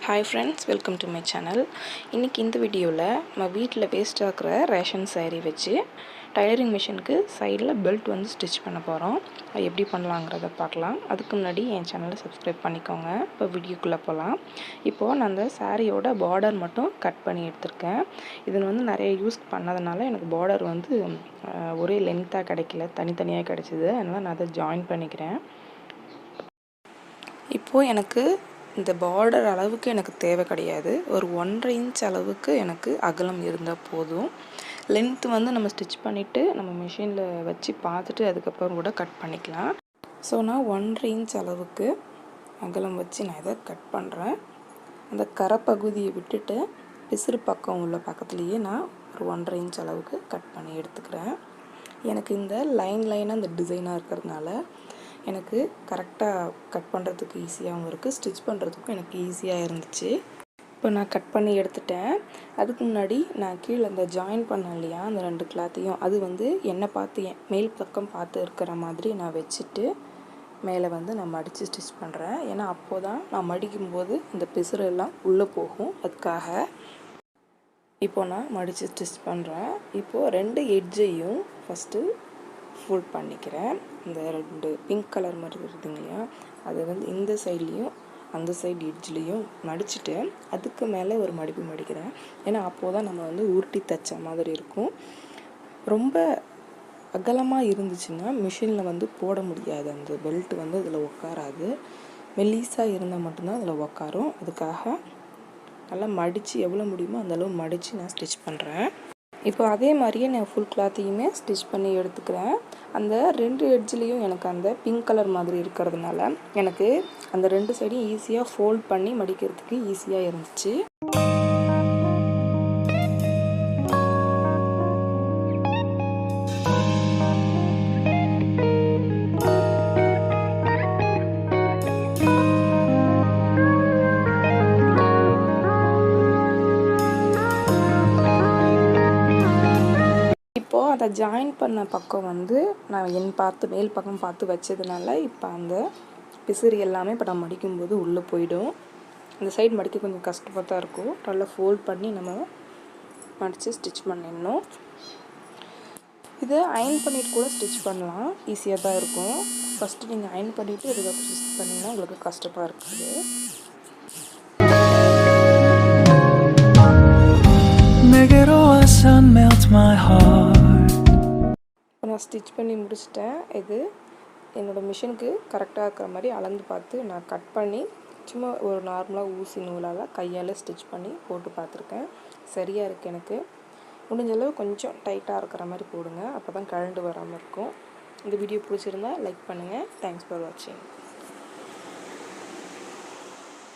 Hi friends, welcome to my channel. இன்னைக்கு இந்த வீடியோவில் நம்ம வீட்டில் வேஸ்ட் ஆகிற ரேஷன் saree வச்சு டைலரிங் மிஷினுக்கு சைடில் பெல்ட் வந்து ஸ்டிச் பண்ண போகிறோம். அது எப்படி பண்ணலாங்கிறத பார்க்கலாம். அதுக்கு முன்னாடி என் சேனலை சப்ஸ்கிரைப் பண்ணிக்கோங்க. இப்போ வீடியோக்குள்ளே போகலாம். இப்போது நான் அந்த சாரியோட பார்டர் மட்டும் கட் பண்ணி எடுத்திருக்கேன். இதில் வந்து நிறைய யூஸ் பண்ணதுனால எனக்கு பார்டர் வந்து ஒரே லென்த்தாக கிடைக்கல, தனித்தனியாக கிடைச்சிது. அதனால் நான் அதை ஜாயின் பண்ணிக்கிறேன். இப்போது எனக்கு இந்த பார்டர் அளவுக்கு எனக்கு தேவை கிடையாது. ஒரு 1.5 இன்ச் அளவுக்கு எனக்கு அகலம் இருந்தால் போதும். லென்த்து வந்து நம்ம ஸ்டிச் பண்ணிவிட்டு நம்ம மிஷினில் வச்சு பார்த்துட்டு அதுக்கப்புறம் கூட கட் பண்ணிக்கலாம். ஸோ நான் 1.5 இன்ச் அளவுக்கு அகலம் வச்சு நான் இதை கட் பண்ணுறேன். அந்த கரைப்பகுதியை விட்டுட்டு பிசுறு பக்கம் உள்ள பக்கத்துலேயே நான் ஒரு 1.5 இன்ச் அளவுக்கு கட் பண்ணி எடுத்துக்கிறேன். எனக்கு இந்த லைனாக இந்த டிசைனாக இருக்கிறதுனால எனக்கு கரெக்டாக கட் பண்ணுறதுக்கு ஈஸியாகவும் இருக்குது, ஸ்டிச் பண்ணுறதுக்கும் எனக்கு ஈஸியாக இருந்துச்சு. இப்போ நான் கட் பண்ணி எடுத்துட்டேன். அதுக்கு முன்னாடி நான் கீழே அந்த ஜாயின் பண்ணேன் இல்லையா, அந்த 2 கிளாத்தையும் அது வந்து என்னை பார்த்து மேல் பக்கம் பார்த்து இருக்கிற மாதிரி நான் வச்சுட்டு மேலே வந்து நான் மடித்து ஸ்டிச் பண்ணுறேன். ஏன்னா அப்போ தான் நான் மடிக்கும்போது இந்த பிசுறு எல்லாம் உள்ளே போகும். அதுக்காக இப்போது நான் மடித்து ஸ்டிச் பண்ணுறேன். இப்போது 2 எட்ஜையும் ஃபஸ்ட்டு ஃபோல்ட் பண்ணிக்கிறேன். இந்த 2 பிங்க் கலர் மாதிரி இருக்குதுங்க இல்லையா, அதை வந்து இந்த சைட்லேயும் அந்த சைடு எட்ஜ்லேயும் மடிச்சுட்டு அதுக்கு மேலே ஒரு மடிப்பு மடிக்கிறேன். ஏன்னா அப்போது தான் நம்ம வந்து உருட்டி தைச்ச மாதிரி இருக்கும். ரொம்ப அகலமாக இருந்துச்சுன்னா மிஷினில் வந்து போட முடியாது, அந்த பெல்ட் வந்து அதில் உட்காராது. மெல்லிஸாக இருந்தால் மட்டும்தான் அதில் உட்காரும். அதுக்காக நல்லா மடித்து எவ்வளோ முடியுமோ அந்தளவு மடித்து நான் ஸ்டிச் பண்ணுறேன். இப்போ அதே மாதிரியே நான் ஃபுல் கிளாத்தையுமே ஸ்டிச் பண்ணி எடுத்துக்கிறேன். அந்த 2 எட்ஜ்லேயும் எனக்கு அந்த பிங்க் கலர் மாதிரி இருக்கிறதுனால எனக்கு அந்த 2 சைடையும் ஈஸியாக ஃபோல்ட் பண்ணி மடிக்கிறதுக்கு ஈஸியாக இருந்துச்சு. இப்போது அதை ஜாயின் பண்ண பக்கம் வந்து நான் மேல் பக்கம் பார்த்து வச்சதுனால இப்போ அந்த பிசிறி எல்லாமே இப்போ நான் மடிக்கும்போது உள்ளே போயிடும். அந்த சைடு மடிக்க கொஞ்சம் கஷ்டமாக தான் இருக்கும். நல்லா ஃபோல்ட் பண்ணி நம்ம மடித்து ஸ்டிச் பண்ணிடணும். இதை அயன் பண்ணிட்டு கூட ஸ்டிச் பண்ணலாம், ஈஸியாக தான் இருக்கும். ஃபஸ்ட்டு நீங்கள் அயன் பண்ணிவிட்டு இதுக்கப்புறம் ஸ்டிச் பண்ணிங்கன்னா உங்களுக்கு கஷ்டமாக இருக்குது. நான் ஸ்டிச் பண்ணி முடிச்சிட்டேன். இது என்னோடய மிஷினுக்கு கரெக்டாக இருக்கிற மாதிரி அளந்து பார்த்து நான் கட் பண்ணி சும்மா ஒரு நார்மலாக ஊசி நூலால் கையால் ஸ்டிச் பண்ணி போட்டு பார்த்துருக்கேன். சரியாக இருக்குது. எனக்கு முடிஞ்சளவு கொஞ்சம் டைட்டாக இருக்கிற மாதிரி போடுங்க, அப்போ தான் கழண்டு வராமல் இருக்கும். இந்த வீடியோ பிடிச்சிருந்தா லைக் பண்ணுங்கள். தேங்க்ஸ் ஃபார் வாட்சிங்.